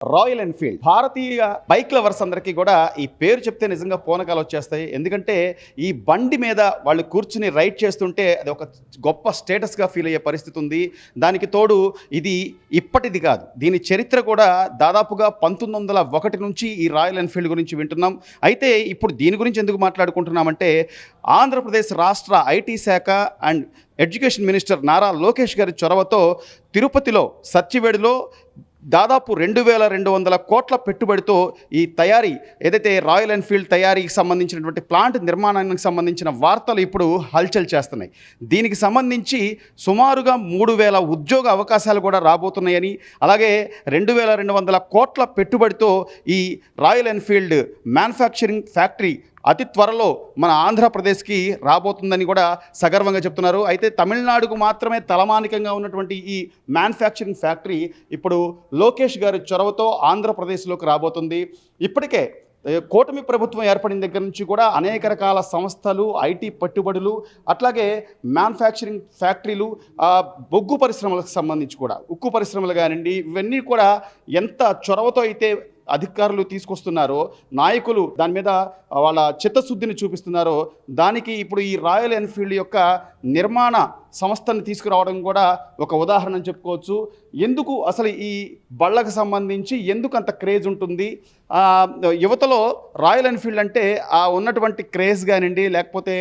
Royal Enfield భారతీయ bike lovers అందరికీ కూడా ఈ పేరు చెప్తే నిజంగా పూనకాలు వచ్చేస్తాయి. ఎందుకంటే ఈ బండి మీద వాళ్ళు కూర్చుని రైడ్ చేస్తుంటే అది ఒక గొప్ప స్టేటస్గా ఫీల్ అయ్యే పరిస్థితి ఉంది. దానికి తోడు ఇది ఇప్పటిది కాదు, దీని చరిత్ర కూడా దాదాపుగా 1901 నుంచి ఈ రాయల్ ఎన్ఫీల్డ్ గురించి వింటున్నాం. అయితే ఇప్పుడు దీని గురించి ఎందుకు మాట్లాడుకుంటున్నామంటే ఆంధ్రప్రదేశ్ రాష్ట్ర ఐటీ శాఖ and education minister Nara Lokesh గారి చొరవతో తిరుపతిలో సత్యవేడులో దాదాపు 2200 కోట్ల పెట్టుబడితో ఈ తయారీ ఏదైతే రాయల్ ఎన్ఫీల్డ్ తయారీకి సంబంధించినటువంటి ప్లాంట్ నిర్మాణానికి సంబంధించిన వార్తలు ఇప్పుడు హల్చల్ చేస్తున్నాయి. దీనికి సంబంధించి సుమారుగా 3000 ఉద్యోగ అవకాశాలు కూడా రాబోతున్నాయని, అలాగే 2200 కోట్ల పెట్టుబడితో ఈ రాయల్ ఎన్ఫీల్డ్ మ్యానుఫ్యాక్చరింగ్ ఫ్యాక్టరీ అతి త్వరలో మన ఆంధ్రప్రదేశ్కి రాబోతుందని కూడా సగర్వంగా చెప్తున్నారు. అయితే తమిళనాడుకు మాత్రమే తలమానికంగా ఉన్నటువంటి ఈ మ్యానుఫ్యాక్చరింగ్ ఫ్యాక్టరీ ఇప్పుడు లోకేష్ గారి చొరవతో ఆంధ్రప్రదేశ్లోకి రాబోతుంది. ఇప్పటికే కూటమి ప్రభుత్వం ఏర్పడిన దగ్గర నుంచి కూడా అనేక రకాల సంస్థలు, ఐటీ పెట్టుబడులు, అట్లాగే మ్యానుఫ్యాక్చరింగ్ ఫ్యాక్టరీలు, బొగ్గు పరిశ్రమలకు సంబంధించి కూడా ఉక్కు పరిశ్రమలు కానివ్వండి, ఇవన్నీ కూడా ఎంత చొరవతో అయితే అధికారులు తీసుకొస్తున్నారో, నాయకులు దాని మీద వాళ్ళ చిత్తశుద్ధిని చూపిస్తున్నారో, దానికి ఇప్పుడు ఈ రాయల్ ఎన్ఫీల్డ్ యొక్క నిర్మాణ సంస్థను తీసుకురావడం కూడా ఒక ఉదాహరణ అని చెప్పుకోవచ్చు. ఎందుకు అసలు ఈ బళ్ళకు సంబంధించి ఎందుకు అంత క్రేజ్ ఉంటుంది, యువతలో రాయల్ ఎన్ఫీల్డ్ అంటే ఆ ఉన్నటువంటి క్రేజ్ కానివ్వండి, లేకపోతే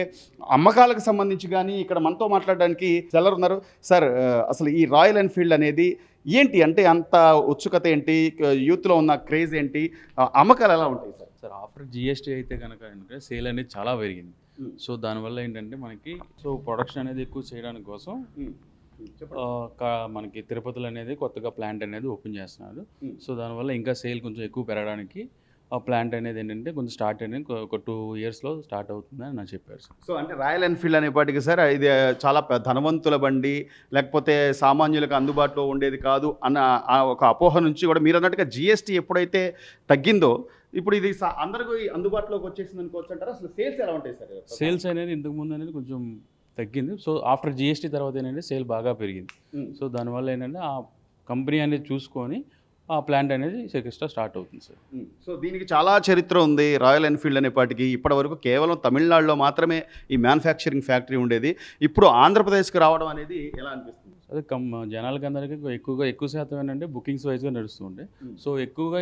అమ్మకాలకు సంబంధించి కానీ ఇక్కడ మనతో మాట్లాడడానికి సెల్లర్ ఉన్నారు. సార్, అసలు ఈ రాయల్ ఎన్ఫీల్డ్ అనేది ఏంటి, అంటే అంత ఉత్సుకత ఏంటి, యూత్లో ఉన్న క్రేజ్ ఏంటి, అమ్మకాలు ఎలా ఉంటాయి సార్? సార్, ఆఫ్టర్ జిఎస్టీ అయితే కనుక సేల్ అనేది చాలా పెరిగింది. సో దానివల్ల ఏంటంటే మనకి ప్రొడక్షన్ అనేది ఎక్కువ చేయడానికి కోసం మనకి తిరుపతిలో అనేది కొత్తగా ప్లాంట్ అనేది ఓపెన్ చేస్తున్నారు. సో దానివల్ల ఇంకా సేల్ కొంచెం ఎక్కువ పెరగడానికి ఆ ప్లాంట్ అనేది ఏంటంటే కొంచెం స్టార్ట్ అనేది ఒక 2 yearsలో స్టార్ట్ అవుతుందని నాకు చెప్పారు సార్. సో అంటే రాయల్ ఎన్ఫీల్డ్ అనేపాటికి సార్ ఇది చాలా ధనవంతుల బండి, లేకపోతే సామాన్యులకు అందుబాటులో ఉండేది కాదు అన్న ఒక అపోహ నుంచి కూడా మీరు అన్నట్టుగా జిఎస్టీ ఎప్పుడైతే తగ్గిందో ఇప్పుడు ఇది అందరికీ అందుబాటులోకి వచ్చేసింది అనుకోవచ్చు అంటారా? అసలు సేల్స్ ఎలా ఉంటాయి సార్? సేల్స్ అనేది ఇంతకుముందు అనేది కొంచెం తగ్గింది. సో ఆఫ్టర్ జిఎస్టీ తర్వాత ఏంటంటే సేల్ బాగా పెరిగింది. సో దానివల్ల ఏంటంటే ఆ కంపెనీ అనేది చూసుకొని ఆ ప్లాంట్ అనేది స్టార్ట్ అవుతుంది సార్. సో దీనికి చాలా చరిత్ర ఉంది. రాయల్ ఎన్ఫీల్డ్ అనేపాటికి ఇప్పటివరకు కేవలం తమిళనాడులో మాత్రమే ఈ మ్యానుఫ్యాక్చరింగ్ ఫ్యాక్టరీ ఉండేది. ఇప్పుడు ఆంధ్రప్రదేశ్కి రావడం అనేది ఎలా అనిపిస్తుంది? అదే జనాలకి అందరికీ ఎక్కువ శాతం ఏంటంటే బుకింగ్స్ వైజ్గా నడుస్తుండే. సో ఎక్కువగా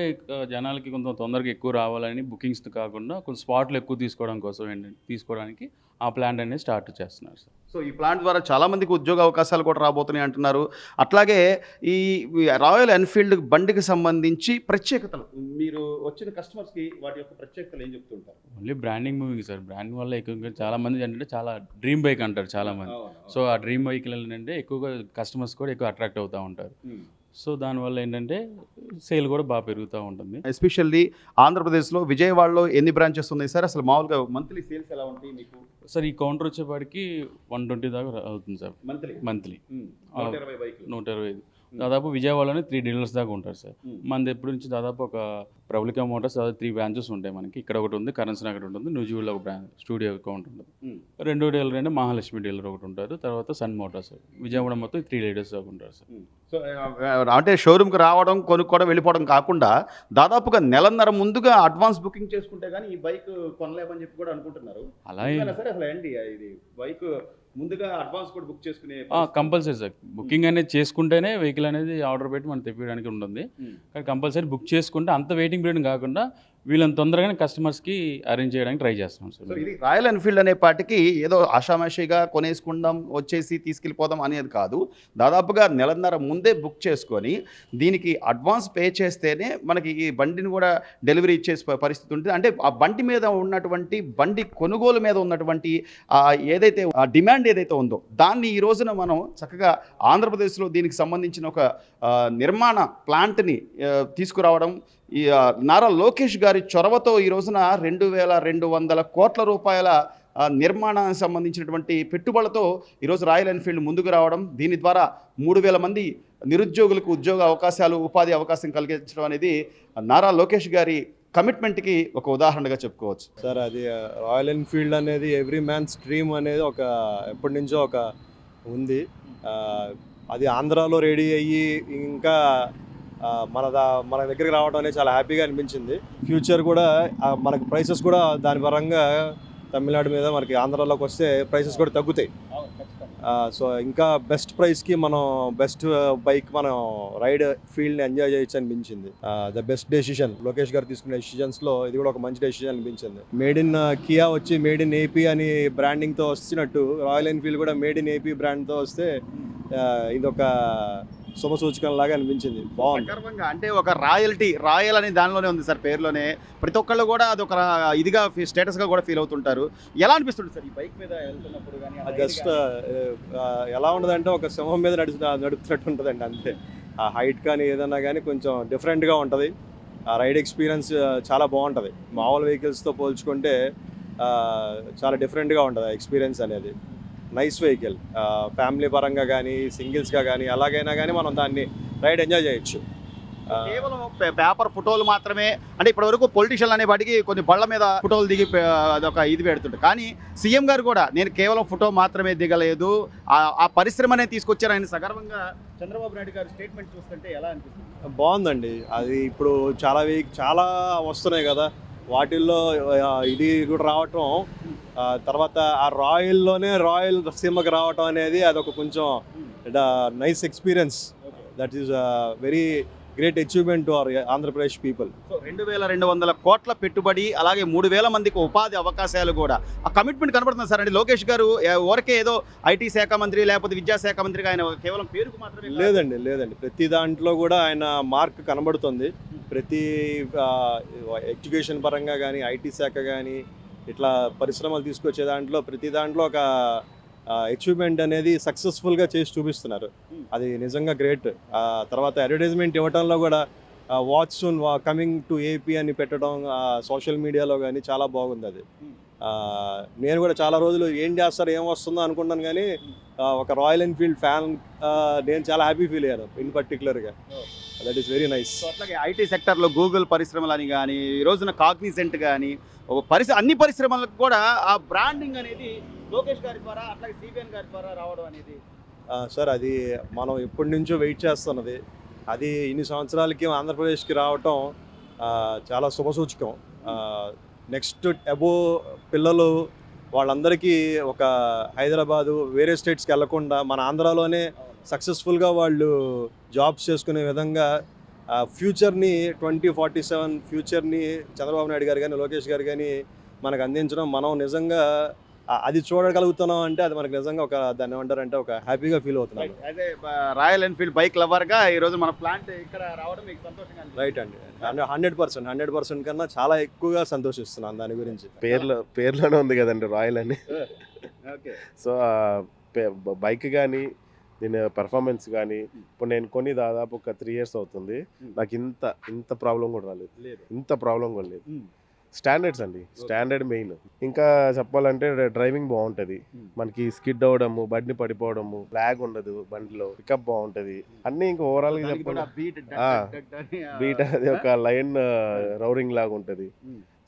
జనాలకి కొంత తొందరగా ఎక్కువ రావాలని బుకింగ్స్ కాకుండా కొంచెం స్పాట్లు ఎక్కువ తీసుకోవడం కోసం ఏంటంటే తీసుకోవడానికి ఆ ప్లాంట్ అనేది స్టార్ట్ చేస్తున్నారు సార్. సో ఈ ప్లాంట్ ద్వారా చాలామందికి ఉద్యోగ అవకాశాలు కూడా రాబోతున్నాయి అంటున్నారు. అట్లాగే ఈ రాయల్ ఎన్ఫీల్డ్ బండికి సంబంధించి ప్రత్యేకతలు మీరు వచ్చిన కస్టమర్స్కి వాటి యొక్క ప్రత్యేకతలు ఏం చెప్తుంటారు? Only branding moving sir. Branding వల్ల ఎక్కువగా చాలామంది ఏంటంటే చాలా డ్రీమ్ బైక్ అంటారు చాలామంది. సో ఆ డ్రీమ్ బైక్లు ఏంటంటే ఎక్కువగా కస్టమర్స్ కూడా ఎక్కువ అట్రాక్ట్ అవుతూ ఉంటారు. సో దానివల్ల ఏంటంటే సేల్ కూడా బాగా పెరుగుతూ ఉంటుంది. ఎస్పెషల్లీ ఆంధ్రప్రదేశ్లో విజయవాడలో ఎన్ని బ్రాంచెస్ ఉన్నాయి సార్? అసలు మామూలుగా మంత్లీ సేల్స్ ఎలా ఉంటాయి మీకు? సార్ ఈ కౌంటర్ వచ్చేపాటికి 120 దాకా అవుతుంది సార్ మంత్లీ. 125 దాదాపు విజయవాడలోనే 3 డీలర్స్ దాకా ఉంటారు సార్. మనది ఎప్పటి నుంచి దాదాపు ఒక ప్రబలికా మోటార్స్ 3 బ్రాంచెస్ ఉంటాయి మనకి. ఇక్కడ ఒకటి ఉంది, కరెన్సీ నగర్ ఉంటుంది, న్యూజివీడ్లో ఒక స్టూడియో అకౌంట్ ఉంటుంది. 2 డీలర్ అంటే మహాలక్ష్మి డీలర్ ఒకటి ఉంటారు, తర్వాత సన్ మోటార్స్. విజయవాడ మొత్తం 3 డీలర్స్ దాకా ఉంటారు సార్. సో అంటే షోరూమ్కి రావడం, కొనుక్కోవడం, వెళ్ళిపోవడం కాకుండా దాదాపుగా నెలన్నర ముందుగా అడ్వాన్స్ బుకింగ్ చేసుకుంటే కానీ ఈ బైక్ కొనలేమని చెప్పి కూడా అనుకుంటున్నారు. అలా సరే, అసలు ఏంటి ఇది బైక్ ముందుగా అడ్వాన్స్ కూడా బుక్ చేసుకునే కంపల్సరీ సార్. బుకింగ్ అనేది చేసుకుంటేనే వెహికల్ అనేది ఆర్డర్ పెట్టి మనం తెప్పించడానికి ఉంటుంది. కానీ కంపల్సరీ బుక్ చేసుకుంటే అంత వెయిటింగ్ పీరియడ్ కాకుండా వీళ్ళని తొందరగానే కస్టమర్స్కి అరేంజ్ చేయడానికి ట్రై చేస్తున్నాం సార్. సో ఇది రాయల్ ఎన్ఫీల్డ్ అనే పాటికి ఏదో ఆషామాషిగా కొనేసుకుందాం, వచ్చేసి తీసుకెళ్ళిపోదాం అనేది కాదు. దాదాపుగా నెలన్నర ముందే బుక్ చేసుకొని దీనికి అడ్వాన్స్ పే చేస్తేనే మనకి ఈ బండిని కూడా డెలివరీ ఇచ్చే పరిస్థితి ఉంటుంది. అంటే ఆ బండి మీద ఉన్నటువంటి బండి కొనుగోలు మీద ఉన్నటువంటి ఏదైతే డిమాండ్ ఏదైతే ఉందో దాన్ని ఈ రోజున మనం చక్కగా ఆంధ్రప్రదేశ్లో దీనికి సంబంధించిన ఒక నిర్మాణ ప్లాంట్ని తీసుకురావడం, ఈ నారా లోకేష్ గారి చొరవతో ఈ రోజున 2200 కోట్ల రూపాయల నిర్మాణానికి సంబంధించినటువంటి పెట్టుబడులతో ఈరోజు రాయల్ ఎన్ఫీల్డ్ ముందుకు రావడం, దీని ద్వారా 3000 మంది నిరుద్యోగులకు ఉద్యోగ అవకాశాలు, ఉపాధి అవకాశం కలిగించడం అనేది నారా లోకేష్ గారి కమిట్మెంట్కి ఒక ఉదాహరణగా చెప్పుకోవచ్చు. సార్, అది రాయల్ ఎన్ఫీల్డ్ అనేది ఎవ్రీ మ్యాన్స్ డ్రీమ్ అనేది ఎప్పటి నుంచో ఉంది. అది ఆంధ్రాలో రెడీ అయ్యి ఇంకా మన దగ్గరికి రావడం అనేది చాలా హ్యాపీగా అనిపించింది. ఫ్యూచర్ కూడా మనకి ప్రైసెస్ కూడా దాని పరంగా తమిళనాడు మీద మనకి ఆంధ్రాలోకి వస్తే ప్రైసెస్ కూడా తగ్గుతాయి. సో ఇంకా బెస్ట్ ప్రైస్కి మనం బెస్ట్ బైక్ మనం రైడ్ ఫీల్డ్ని ఎంజాయ్ చేయొచ్చు అనిపించింది. ద బెస్ట్ డెసిషన్ లోకేష్ గారు తీసుకునే డెసిషన్స్లో ఇది కూడా ఒక మంచి డెసిషన్ అనిపించింది. మేడ్ ఇన్ కియా వచ్చి మేడ్ ఇన్ ఏపీ అని బ్రాండింగ్తో వచ్చినట్టు రాయల్ ఎన్ఫీల్డ్ కూడా మేడ్ ఇన్ ఏపీ బ్రాండ్తో వస్తే ఇది ఒక శుభ సూచకం లాగా అనిపించింది. బాగుంది. సగర్వంగా అంటే ఒక రాయల్ అని దానిలోనే ఉంది సార్, పేరులోనే. ప్రతి ఒక్కళ్ళు కూడా అది ఒక ఇదిగా స్టేటస్గా కూడా ఫీల్ అవుతుంటారు. ఎలా అనిపిస్తుంది సార్ ఈ బైక్ మీద వెళ్తున్నప్పుడు కానీ? జస్ట్ ఎలా ఉండదంటే ఒక సింహం మీద నడుపుతున్నట్టు ఉంటుందండి, అంతే. ఆ హైట్ కానీ ఏదన్నా కానీ కొంచెం డిఫరెంట్గా ఉంటుంది. ఆ రైడ్ ఎక్స్పీరియన్స్ చాలా బాగుంటుంది. మామూలు వెహికల్స్తో పోల్చుకుంటే చాలా డిఫరెంట్గా ఉంటుంది ఎక్స్పీరియన్స్ అనేది. Nice vehicle. ఫ్యామిలీ పరంగా కానీ సింగిల్స్గా కానీ ఎలాగైనా కానీ మనం దాన్ని రైడ్ ఎంజాయ్ చేయొచ్చు. కేవలం పేపర్ ఫోటోలు మాత్రమే అంటే ఇప్పటి వరకు పొలిటీషియన్ అనే వాటికి కొన్ని బళ్ళ మీద ఫోటోలు దిగి అదొక ఇది పెడుతుంటారు. కానీ సీఎం గారు కూడా నేను కేవలం ఫోటో మాత్రమే దిగలేదు, ఆ పరిశ్రమనే తీసుకొచ్చారు ఆయన సగర్వంగా. చంద్రబాబు నాయుడు గారి స్టేట్మెంట్ చూస్తుంటే ఎలా అనిపిస్తుంది? బాగుందండి. అది ఇప్పుడు చాలా వస్తున్నాయి కదా, వాటిల్లో ఇది కూడా రావటం, తర్వాత ఆ రాయల్ సినిమాకి రావటం అనేది అదొక కొంచెం nice experience. That is very great achievement to our Andhra Pradesh people. So 2200 కోట్ల పెట్టుబడి, అలాగే 3000 మందికి ఉపాధి అవకాశాలు కూడా, ఆ కమిట్మెంట్ కనబడుతుంది సార్. అంటే లోకేష్ గారు ఊరికే ఏదో ఐటీ శాఖ మంత్రి లేకపోతే విద్యాశాఖ మంత్రిగా ఆయన కేవలం పేరుకు మాత్రమే లేదండి. ప్రతి దాంట్లో కూడా ఆయన మార్క్ కనబడుతుంది. ప్రతి ఎడ్యుకేషన్ పరంగా కానీ, ఐటీ శాఖ కానీ, ఇట్లా పరిశ్రమలు తీసుకొచ్చే దాంట్లో ప్రతి దాంట్లో ఒక అచీవ్మెంట్ అనేది సక్సెస్ఫుల్గా చేసి చూపిస్తున్నారు. అది నిజంగా గ్రేట్. తర్వాత అడ్వర్టైజ్మెంట్ ఇవ్వడంలో కూడా watch soon coming to AP అని పెట్టడం సోషల్ మీడియాలో కానీ చాలా బాగుంది. అది నేను కూడా చాలా రోజులు ఏం చేస్తారు ఏం వస్తుందో అనుకున్నాను, కానీ ఒక రాయల్ ఎన్ఫీల్డ్ ఫ్యాన్ నేను చాలా హ్యాపీ ఫీల్ అయ్యాను ఇన్ పర్టికులర్గా. That is very nice. అట్లాగే ఐటీ సెక్టర్లో గూగుల్ పరిశ్రమలు అని కానీ, ఈ రోజున కాగ్నిసెంట్ కానీ, అన్ని పరిశ్రమలకు కూడా ఆ బ్రాండింగ్ అనేది లోకేష్ గారి ద్వారా, అట్లాగే సిబిఎన్ గారి ద్వారా రావడం అనేది సార్ అది మనం ఎప్పటి నుంచో వెయిట్ చేస్తున్నది. అది ఇన్ని సంవత్సరాలకి ఆంధ్రప్రదేశ్కి రావటం చాలా శుభసూచకం. నెక్స్ట్ అబో పిల్లలు వాళ్ళందరికీ ఒక హైదరాబాదు వేరే స్టేట్స్కి వెళ్లకుండా మన ఆంధ్రాలోనే సక్సెస్ఫుల్గా వాళ్ళు జాబ్స్ చేసుకునే విధంగా ఫ్యూచర్ని 2047 ఫ్యూచర్ని చంద్రబాబు నాయుడు గారు కానీ లోకేష్ గారు కానీ మనకు అందించడం, మనం నిజంగా అది చూడగలుగుతున్నాం అంటే అది మనకు నిజంగా ఒక దాన్ని ఏమంటారంటే ఒక హ్యాపీగా ఫీల్ అవుతున్నాం. అదే రాయల్ ఎన్ఫీల్డ్ బైక్ లవర్గా ఈరోజు మన ప్లాంట్ ఇక్కడ రావడం మీకు సంతోషంగా? రైట్ అండి. 100% కన్నా చాలా ఎక్కువగా సంతోషిస్తున్నాను దాని గురించి. పేర్లోనే ఉంది కదండి రాయల్ అని. సో బైక్ కానీ దీని పెర్ఫార్మెన్స్ కానీ ఇప్పుడు నేను కొని దాదాపు ఒక 3 years అవుతుంది. నాకు ఇంత ప్రాబ్లం కూడా రాలేదు, ఇంత ప్రాబ్లం కూడా లేదు. స్టాండర్డ్స్ అండి, స్టాండర్డ్ మెయిన్. ఇంకా చెప్పాలంటే డ్రైవింగ్ బాగుంటుంది, మనకి స్కిడ్ అవ్వడము, బండి పడిపోవడము, లాగ్ ఉండదు, బండిలో పికప్ బాగుంటుంది, అన్నీ ఇంకా ఓవరాల్ గా చెప్పాలి. బీట్ అది ఒక లైన్ రౌరింగ్ లాగా ఉంటుంది.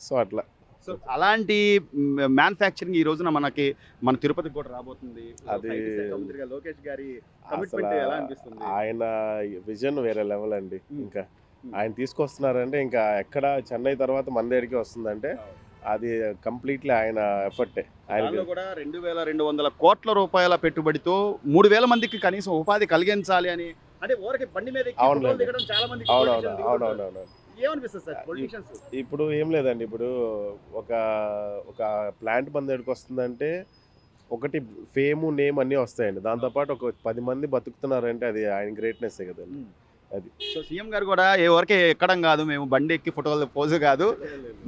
సో అట్లా. సో అలాంటి మ్యానుఫ్యాక్చరింగ్ ఈ రోజున మన తిరుపతికి కూడా రాబోతుంది. అది లోకేష్ గారి కమిట్మెంట్ ఎలా అనిపిస్తుంది? ఆయన విజన్ వేరే లెవెల్ అండి. ఇంకా ఆయన తీసుకొస్తున్నారంటే ఇంకా ఎక్కడ చెన్నై తర్వాత మన దగ్గరికి వస్తుందంటే అది కంప్లీట్లీ ఆయన ఎఫర్టే. ఆయన కూడా 2200 కోట్ల రూపాయల పెట్టుబడితో 3000 మందికి కనీసం ఉపాధి కలిగించాలి అని, అంటే ఊరికి బండి మీద చాలా మంది. అవునవును. ఏమనిపిస్తుంది సార్ పొలిటిషియన్స్? ఇప్పుడు ఏం లేదండి, ఇప్పుడు ఒక ప్లాంట్ మన దగ్గరికి వస్తుందంటే ఒకటి ఫేమ్ నేమ్ అన్నీ వస్తాయండి, దాంతోపాటు ఒక 10 మంది బతుకుతున్నారంటే అది ఆయన గ్రేట్నెస్ కదండి. అది సో సీఎం గారు కూడా ఊరికే ఎక్కడం కాదు, మేము బండి ఎక్కి ఫోటోలు పోజు కాదు,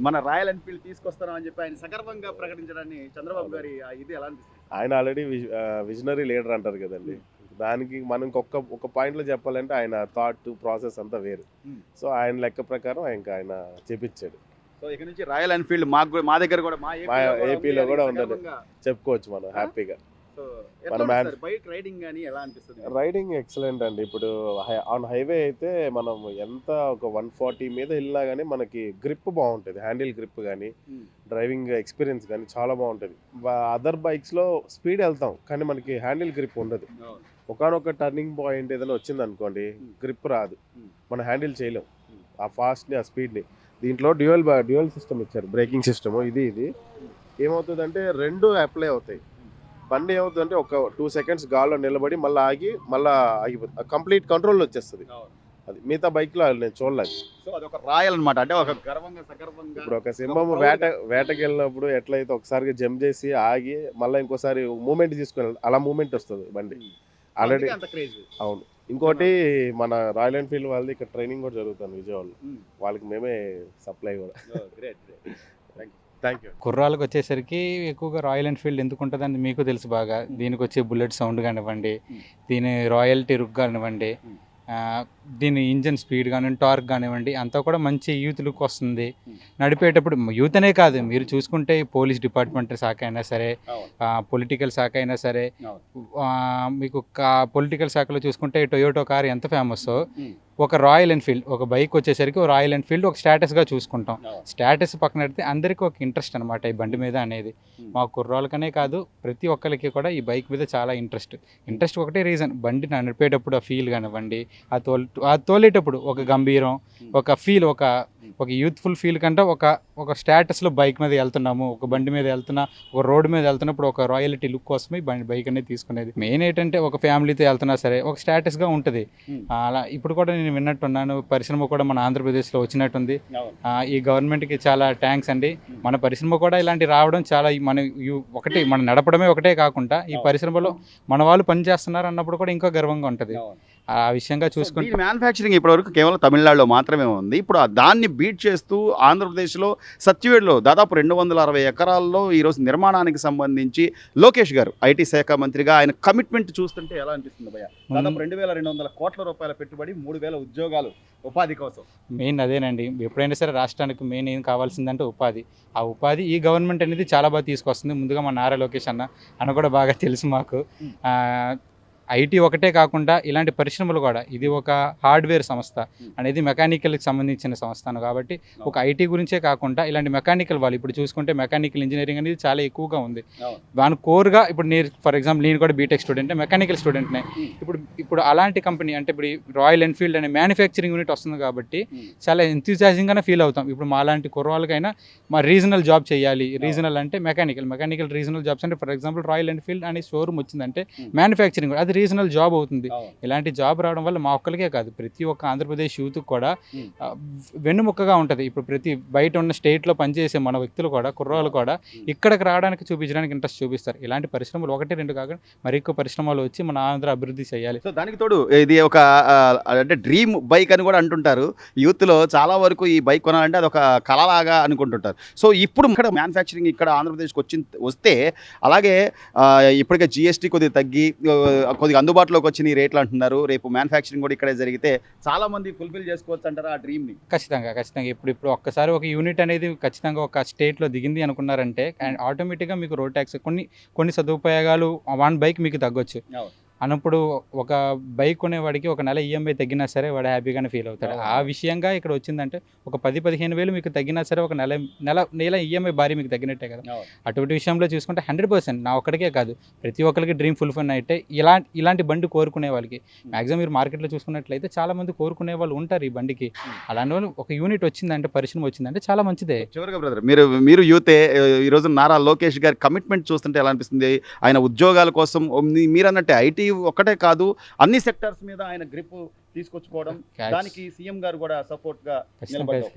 మన రాయల్ ఎన్ఫీల్డ్ తీసుకొస్తాం అని చెప్పి ఆయన సగర్వంగా ప్రకటించడాన్ని చంద్రబాబు గారి ఇది ఎలా అనిపిస్తుంది? ఆయన ఆల్రెడీ విజనరీ లీడర్ అంటారు కదండి. దానికి మనం ఒక పాయింట్లో చెప్పాలంటే ఆయన థాట్ ప్రాసెస్ అంతా వేరు. సో ఆయన లెక్క ప్రకారం ఆయన చేపించాడు. సో ఇక నుంచి రాయల్ ఎన్ఫీల్డ్ మా దగ్గర కూడా మా ఏపీలో కూడా ఉందని చెప్పుకోవచ్చు మనం హ్యాపీగా. బైక్ రైడింగ్ కానీ ఎలా అనిపిస్తుంది? రైడింగ్ ఎక్సలెంట్ అండి. ఇప్పుడు ఆన్ హైవే అయితే మనం ఎంత ఒక 140 మీద వెళ్ళినా కానీ మనకి గ్రిప్ బాగుంటుంది, హ్యాండిల్ గ్రిప్ కానీ డ్రైవింగ్ ఎక్స్పీరియన్స్ కానీ చాలా బాగుంటుంది. అదర్ బైక్స్లో స్పీడ్ వెళ్తాం కానీ మనకి హ్యాండిల్ గ్రిప్ ఉండదు. ఒకనొక టర్నింగ్ పాయింట్ ఏదైనా వచ్చింది అనుకోండి గ్రిప్ రాదు. మనం హ్యాండిల్ చేయలేం ఆ ఫాస్ట్ని ఆ స్పీడ్ని. దీంట్లో డ్యూయల్ సిస్టమ్ ఇచ్చారు, బ్రేకింగ్ సిస్టమ్. ఇది ఏమవుతుందంటే రెండు అప్లై అవుతాయి. బండి ఏమవుతుందంటే ఒక 2 seconds గాల్లో నిలబడి మళ్ళీ ఆగి మళ్ళీ ఆగిపోతుంది. కంప్లీట్ కంట్రోల్ వచ్చేస్తుంది. అది మిగతా బైక్లో నేను చూడలేదు. సో అది ఒక రాయల్ అనమాట, అంటే ఒక గర్వంగా సగర్వంగా. ఇప్పుడు ఒక సింహం వేటకి వెళ్ళినప్పుడు ఎట్లయితే ఒకసారిగా జంప్ చేసి ఆగి మళ్ళీ ఇంకోసారి మూమెంట్ తీసుకుని అలా మూమెంట్ వస్తుంది బండి ఆల్రెడీ. అంత క్రేజ్. అవును. ఇంకోటి మన రాయల్ ఎన్ఫీల్డ్ వాళ్ళది ఇక్కడ ట్రైనింగ్ కూడా జరుగుతుంది విజయవాడలో. వాళ్ళకి మేమే సప్లై కూడా. Thank you. కుర్రాళ్ళకి వచ్చేసరికి ఎక్కువగా రాయల్ ఎన్ఫీల్డ్ ఎందుకు ఉంటుందని మీకు తెలుసు బాగా. దీనికి వచ్చే బుల్లెట్ సౌండ్ కానివ్వండి, దీని రాయల్టీ లుక్ కానివ్వండి, దీని ఇంజన్ స్పీడ్ కానివ్వండి, టార్క్ కానివ్వండి, అంతా కూడా మంచి యూత్ లుక్ వస్తుంది. నడిపేటప్పుడు యూత్ అనే కాదు, మీరు చూసుకుంటే పోలీస్ డిపార్ట్మెంట్ శాఖ అయినా సరే, పొలిటికల్ శాఖ అయినా సరే, మీకు పొలిటికల్ శాఖలో చూసుకుంటే టొయోటో కార్ ఎంత ఫేమస్సో, ఒక రాయల్ ఎన్ఫీల్డ్ ఒక బైక్ వచ్చేసరికి రాయల్ ఎన్ఫీల్డ్ ఒక స్టేటస్గా చూసుకుంటాం. స్టేటస్ పక్కన పెడితే అందరికీ ఒక ఇంట్రెస్ట్ అనమాట ఈ బండి మీద అనేది. మా కుర్రాళ్ళకనే కాదు, ప్రతి ఒక్కరికి కూడా ఈ బైక్ మీద చాలా ఇంట్రెస్ట్ ఒకటే రీజన్, బండి నడిపేటప్పుడు ఆ ఫీల్ కానివ్వండి, ఆ తోలేటప్పుడు ఒక గంభీరం, ఒక ఫీల్, ఒక యూత్ఫుల్ ఫీల్ కంటే ఒక స్టేటస్లో బైక్ మీద వెళ్తున్నాము, ఒక బండి మీద వెళ్తున్నా, ఒక రోడ్డు మీద వెళ్తున్నప్పుడు ఒక రాయల్టీ లుక్ కోసమే బైక్ అనేది తీసుకునేది. మెయిన్ ఏంటంటే ఒక ఫ్యామిలీతో వెళ్తున్నా సరే ఒక స్టేటస్గా ఉంటుంది. అలా ఇప్పుడు కూడా నేను విన్నట్టున్నాను, పరిశ్రమ కూడా మన ఆంధ్రప్రదేశ్లో వచ్చినట్టుంది. ఈ గవర్నమెంట్కి చాలా థ్యాంక్స్ అండి. మన పరిశ్రమ కూడా ఇలాంటి రావడం చాలా మనం నడపడమే ఒకటే కాకుండా ఈ పరిశ్రమలో మన వాళ్ళు పనిచేస్తున్నారు అన్నప్పుడు కూడా ఇంకా గర్వంగా ఉంటుంది. ఆ విషయంగా చూసుకుంటే మ్యానుఫ్యాక్చరింగ్ ఇప్పటివరకు కేవలం తమిళనాడులో మాత్రమే ఉంది. ఇప్పుడు దాన్ని బీట్ చేస్తూ ఆంధ్రప్రదేశ్లో సత్యవేడ్లో దాదాపు 260 ఎకరాల్లో ఈరోజు నిర్మాణానికి సంబంధించి లోకేష్ గారు ఐటీ శాఖ మంత్రిగా ఆయన కమిట్మెంట్ చూస్తుంటే ఎలా అనిపిస్తుంది భయ్య? దాదాపు 2200 కోట్ల రూపాయల పెట్టుబడి, 3000 ఉద్యోగాలు ఉపాధి కోసం. మెయిన్ అదేనండి, ఎప్పుడైనా సరే రాష్ట్రానికి మెయిన్ ఏం కావాల్సిందంటే ఉపాధి. ఆ ఉపాధి ఈ గవర్నమెంట్ అనేది చాలా బాగా తీసుకొస్తుంది. ముందుగా మా నారా లోకేష్ అన్న కూడా బాగా తెలుసు మాకు. ఐటీ ఒకటే కాకుండా ఇలాంటి పరిశ్రమలు కూడా, ఇది ఒక హార్డ్వేర్ సంస్థ అనేది మెకానికల్కి సంబంధించిన సంస్థను కాబట్టి ఒక ఐటీ గురించే కాకుండా ఇలాంటి మెకానికల్ వాళ్ళు ఇప్పుడు చూసుకుంటే మెకానికల్ ఇంజనీరింగ్ అనేది చాలా ఎక్కువగా ఉంది. దాని కోర్గా ఇప్పుడు నేను ఫర్ ఎగ్జాంపుల్ నేను కూడా బీటెక్ స్టూడెంట్, మెకానికల్ స్టూడెంట్నే. ఇప్పుడు అలాంటి కంపెనీ అంటే ఇప్పుడు రాయల్ ఎన్ఫీల్డ్ అనే మ్యానుఫ్యాక్చరింగ్ యూనిట్ వస్తుంది కాబట్టి చాలా ఎంతూజియాజింగ్గానే ఫీల్ అవుతాం. ఇప్పుడు మా అలాంటి కుర్రవాళ్ళకైనా మా రీజనల్ జాబ్ చేయాలి, రీజనల్ అంటే మెకానికల్ రీజనల్ జాబ్స్ అంటే ఫర్ ఎగ్జాంపుల్ రాయల్ ఎన్ఫీల్డ్ అనే షోరూమ్ వచ్చిందంటే మ్యానుఫ్యాక్చరింగ్ అది రీజనల్ జాబ్ అవుతుంది. ఇలాంటి జాబ్ రావడం వల్ల మా ఒక్కరికే కాదు, ప్రతి ఒక్క ఆంధ్రప్రదేశ్ యూత్ కూడా వెన్నుముక్కగా ఉంటుంది. ఇప్పుడు ప్రతి బయట ఉన్న స్టేట్లో పనిచేసే మన వ్యక్తులు కూడా, కుర్రాళ్ళు కూడా ఇక్కడికి రావడానికి చూపించడానికి ఇంట్రెస్ట్ చూపిస్తారు. ఇలాంటి పరిశ్రమలు 1-2 కాకుండా మరి ఎక్కువ పరిశ్రమలు వచ్చి మన ఆంధ్ర అభివృద్ధి చేయాలి. సో దానికి తోడు ఇది ఒక అంటే డ్రీమ్ బైక్ అని కూడా అంటుంటారు యూత్లో. చాలా వరకు ఈ బైక్ కొనాలంటే అది ఒక కళలాగా అనుకుంటుంటారు. సో ఇప్పుడు ఇక్కడ మ్యానుఫ్యాక్చరింగ్ ఇక్కడ ఆంధ్రప్రదేశ్కి వస్తే అలాగే ఇప్పటికే జిఎస్టీ కొద్దిగా తగ్గి కొద్దిగా అందుబాటులోకి వచ్చిన ఈ రేట్లు అంటున్నారు. రేపు మ్యానుఫ్యాక్చరింగ్ కూడా ఇక్కడే జరిగితే చాలా మంది ఫుల్ఫిల్ చేసుకోవచ్చు అంటారా ఆ డ్రీమ్ని? ఖచ్చితంగా. ఇప్పుడు ఒక్కసారి ఒక యూనిట్ అనేది ఖచ్చితంగా ఒక స్టేట్లో దిగింది అనుకున్నారంటే అండ్ ఆటోమేటిక్గా మీకు రోడ్ ట్యాక్స్ కొన్ని సదుపాయాలు వన్ బైక్ మీకు తగ్గొచ్చు అన్నప్పుడు ఒక బైక్ కొనేవాడికి ఒక నెల ఈఎంఐ తగ్గినా సరే వాడు హ్యాపీగానే ఫీల్ అవుతాడు. ఆ విషయంగా ఇక్కడ వచ్చిందంటే ఒక 10-15 వేలు మీకు తగ్గినా సరే ఒక నెల ఈఎంఐ భారీ మీకు తగ్గినట్టే కదా. అటువంటి విషయంలో చూసుకుంటే 100% నా ఒక్కడికే కాదు ప్రతి ఒక్కరికి డ్రీమ్ ఫుల్ఫిల్ అయితే ఇలాంటి బండి కోరుకునే వాళ్ళకి మ్యాక్సిమం మీరు మార్కెట్లో చూసుకున్నట్లయితే చాలా మంది కోరుకునే వాళ్ళు ఉంటారు ఈ బండికి. అలాంటి వాళ్ళు ఒక యూనిట్ వచ్చిందంటే, పరిశ్రమ వచ్చిందంటే చాలా మంచిదే. చివరిగా బ్రదర్, మీరు యూతే ఈరోజు నారా లోకేష్ గారి కమిట్మెంట్ చూస్తుంటే ఎలా అనిపిస్తుంది? ఆయన ఉద్యోగాల కోసం మీరు అన్నట్టే ఐటీ ఒక్కటే కాదు అన్ని సెక్టర్స్ మీద ఆయన గ్రిప్ తీసుకొచ్చుకోవడం, దానికి సీఎం గారు కూడా సపోర్ట్గా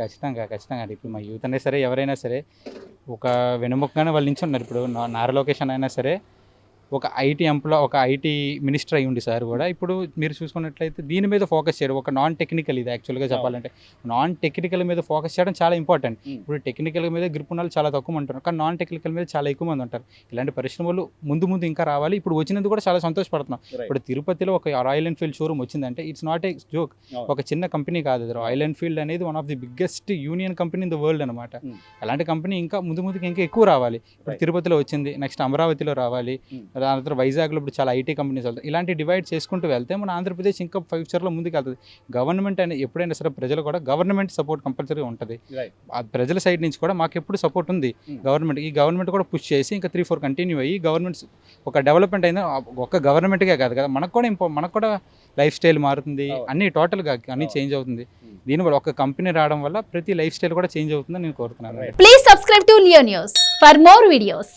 ఖచ్చితంగా ఇప్పుడు మా యూత్ అయినా సరే ఎవరైనా సరే ఒక వెనుముకగానే వాళ్ళు నించున్నారు. ఇప్పుడు నారా లోకేష్ అయినా సరే ఒక ఐటీ మినిస్టర్ అయ్యి ఉండి సార్ కూడా ఇప్పుడు మీరు చూసుకున్నట్లయితే దీని మీద ఫోకస్ చేయడం, ఒక నాన్ టెక్నికల్, ఇది యాక్చువల్గా చెప్పాలంటే నాన్ టెక్నికల్ మీద ఫోకస్ చేయడం చాలా ఇంపార్టెంట్. ఇప్పుడు టెక్నికల్ మీద గ్రిప్ ఉన్న చాలా తక్కువ ఉంటారు, కానీ నాన్ టెక్నికల్ మీద చాలా ఎక్కువ మంది ఉంటారు. ఇలాంటి పరిశ్రమలు ముందు ఇంకా రావాలి. ఇప్పుడు వచ్చినందుకు కూడా చాలా సంతోషపడుతున్నాం. ఇప్పుడు తిరుపతిలో ఒక రాయల్ ఎన్ఫీల్డ్ షోరూమ్ వచ్చిందంటే ఇట్స్ నాట్ ఏ జోక్, ఒక చిన్న కంపెనీ కాదు. రాయల్ ఎన్ఫీల్డ్ అనేది one of the biggest union company in the world అనమాట. అలాంటి కంపెనీ ఇంకా ముందుకి ఇంకా ఎక్కువ రావాలి. ఇప్పుడు తిరుపతిలో వచ్చింది, నెక్స్ట్ అమరావతిలో రావాలి, దాని తర్వాత వైజాగ్లో ఇప్పుడు చాలా ఐటీ కంపెనీస్ వెళ్తాయి. ఇలాంటి డివైడ్ చేసుకుంటూ వెళ్తే మన ఆంధ్రప్రదేశ్ ఇంకా ఫ్యూచర్లో ముందుకు వెళ్తుంది. గవర్నమెంట్ అనేది ఎప్పుడైనా సరే ప్రజలు కూడా గవర్నమెంట్ సపోర్ట్ కంపల్సరీగా ఉంటుంది. ఆ ప్రజల సైడ్ నుంచి కూడా మాకు ఎప్పుడు సపోర్ట్ ఉంది ఈ గవర్నమెంట్ కూడా పుష్ చేసి ఇంకా 3-4 కంటిన్యూ అయ్యి గవర్నమెంట్స్ ఒక డెవలప్మెంట్ అయినా ఒక గవర్నమెంట్కే కాదు కదా, మనకు కూడా లైఫ్ స్టైల్ మారుతుంది, అన్ని టోటల్గా అన్ని చేంజ్ అవుతుంది. దీనివల్ల ఒక కంపెనీ రావడం వల్ల ప్రతి లైఫ్ స్టైల్ కూడా చేంజ్ అవుతుందని నేను కోరుతున్నాను. Please subscribe to Leo News for more videos.